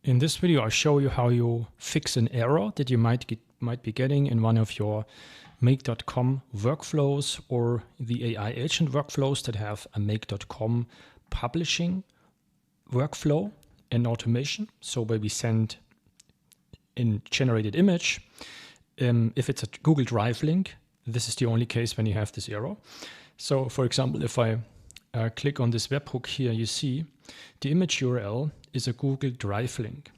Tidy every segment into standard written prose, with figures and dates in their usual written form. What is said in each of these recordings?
In this video, I'll show you how you fix an error that you might be getting in one of your Make.com workflows or the AI agent workflows that have a Make.com publishing workflow and automation. So where we send in generated image, if it's a Google Drive link, this is the only case when you have this error. So for example, if I click on this webhook here, you see the image URL is a Google Drive link.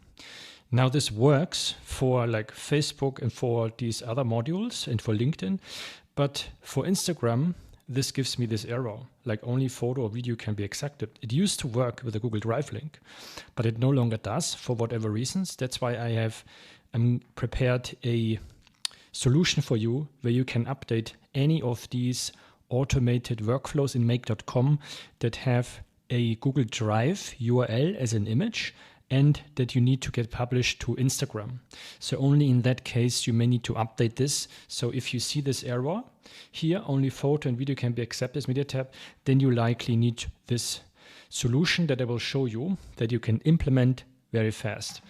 Now this works for like Facebook and for these other modules and for LinkedIn, but for Instagram, this gives me this error, like only photo or video can be accepted. It used to work with a Google Drive link, but it no longer does for whatever reasons. That's why I have prepared a solution for you where you can update any of these automated workflows in Make.com that have a Google Drive URL as an image and that you need to get published to Instagram. So only in that case you may need to update this. So if you see this error here, only photo and video can be accepted as media tab, then you likely need this solution that I will show you that you can implement very fast.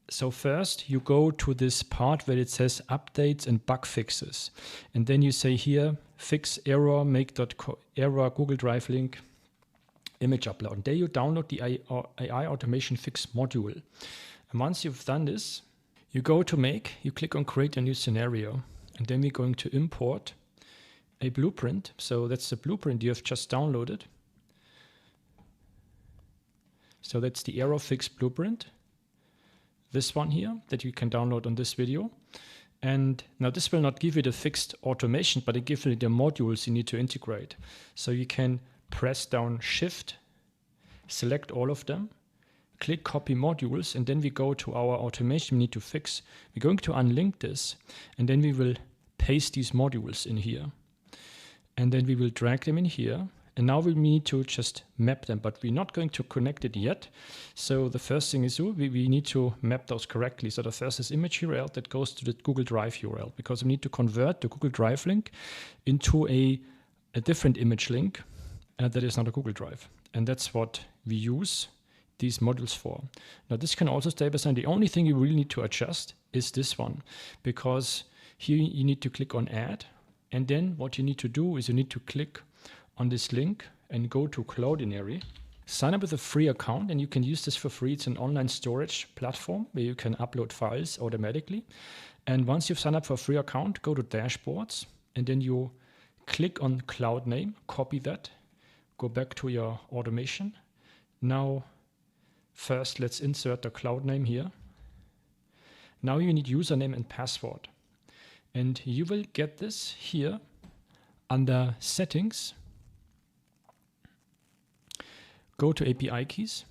So first you go to this part where it says updates and bug fixes. And then you say here, fix error, Make.com error, Google Drive link, image upload. And there you download the AI automation fix module. And once you've done this, you go to Make, you click on create a new scenario. And then we're going to import a blueprint. So that's the blueprint you have just downloaded. So that's the error fix blueprint. This one here that you can download on this video. And now this will not give you the fixed automation, but it gives you the modules you need to integrate. So you can press down Shift, select all of them, click copy modules, and then we go to our automation we need to fix. We're going to unlink this, and then we will paste these modules in here. And then we will drag them in here. And now we need to just map them, but we're not going to connect it yet. So the first thing is we need to map those correctly. So the first is image URL that goes to the Google Drive URL, because we need to convert the Google Drive link into a different image link that is not a Google Drive. And that's what we use these modules for. Now this can also stay the same. The only thing you really need to adjust is this one, because here you need to click on add. And then what you need to do is you need to click on this link and go to Cloudinary. Sign up with a free account, and you can use this for free. It's an online storage platform where you can upload files automatically. And once you've signed up for a free account, go to dashboards, and then you click on cloud name, copy that, go back to your automation. Now, first let's insert the cloud name here. Now you need username and password. And you will get this here under settings. Go to API keys,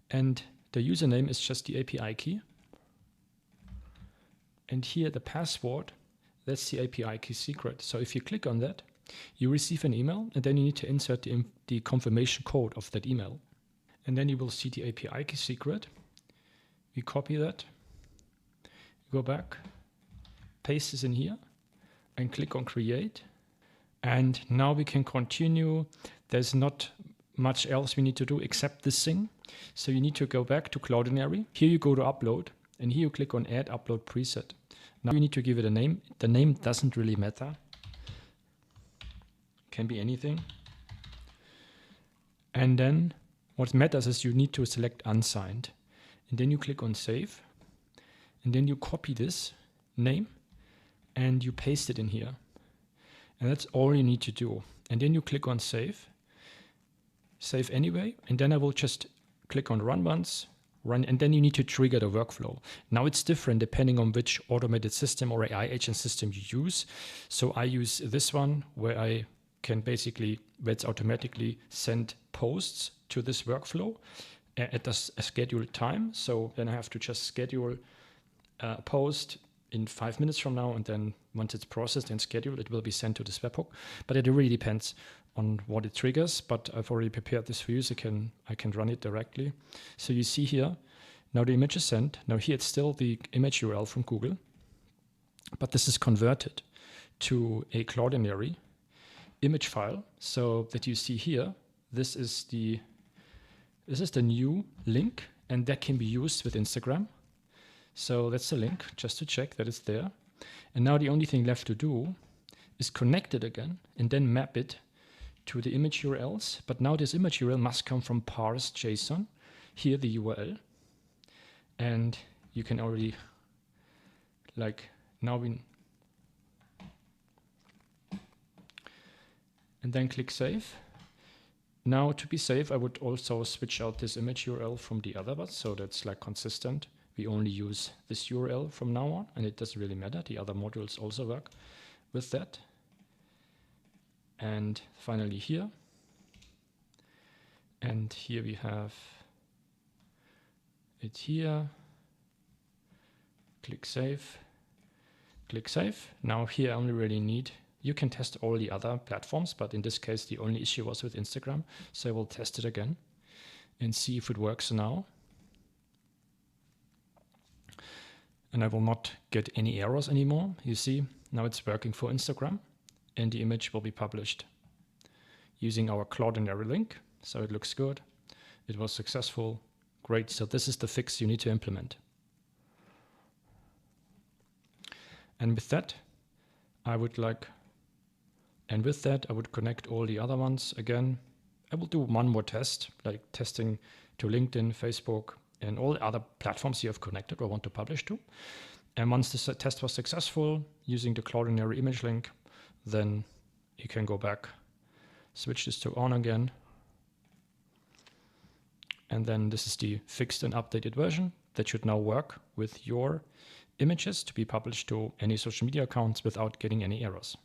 and the username is just the API key. And here the password, that's the API key secret. So if you click on that, you receive an email, and then you need to insert the confirmation code of that email. And then you will see the API key secret. We copy that, go back, paste this in here, and click on create. And now we can continue. There's not much else we need to do except this thing. So you need to go back to Cloudinary. Here you go to upload, and here you click on add upload preset. Now you need to give it a name. The name doesn't really matter. Can be anything. And then what matters is you need to select unsigned. And then you click on save. And then you copy this name and you paste it in here. And that's all you need to do. And then you click on save. Save anyway, and then I will just click on run once, run, and then you need to trigger the workflow. Now it's different depending on which automated system or AI agent system you use. So I use this one where I can basically, where it's automatically send posts to this workflow at a scheduled time. So then I have to just schedule a post in 5 minutes from now, and then once it's processed and scheduled, it will be sent to this webhook. But it really depends on what it triggers, but I've already prepared this for you, so I can run it directly. So you see here, now the image is sent. Now here it's still the image URL from Google, but this is converted to a Cloudinary image file. So that you see here, this is the new link and that can be used with Instagram. So that's the link, just to check that it's there. And now the only thing left to do is connect it again and then map it to the image URLs. But now this image URL must come from parse JSON, here the URL. And you can already, like now and then click save. Now to be safe, I would also switch out this image URL from the other ones, so that's like consistent. We only use this URL from now on, and it doesn't really matter. The other modules also work with that. And finally here. And here we have it here. Click save. Click save. Now here I only really need, you can test all the other platforms, but in this case the only issue was with Instagram. So I will test it again and see if it works now. And I will not get any errors anymore. You see, now it's working for Instagram, and the image will be published using our Cloudinary link. So it looks good. It was successful. Great. So this is the fix you need to implement. And with that, I would connect all the other ones again. I will do one more test, like testing to LinkedIn, Facebook, and all the other platforms you have connected or want to publish to. And once this test was successful using the Cloudinary image link, then you can go back, switch this to on again. And then this is the fixed and updated version that should now work with your images to be published to any social media accounts without getting any errors.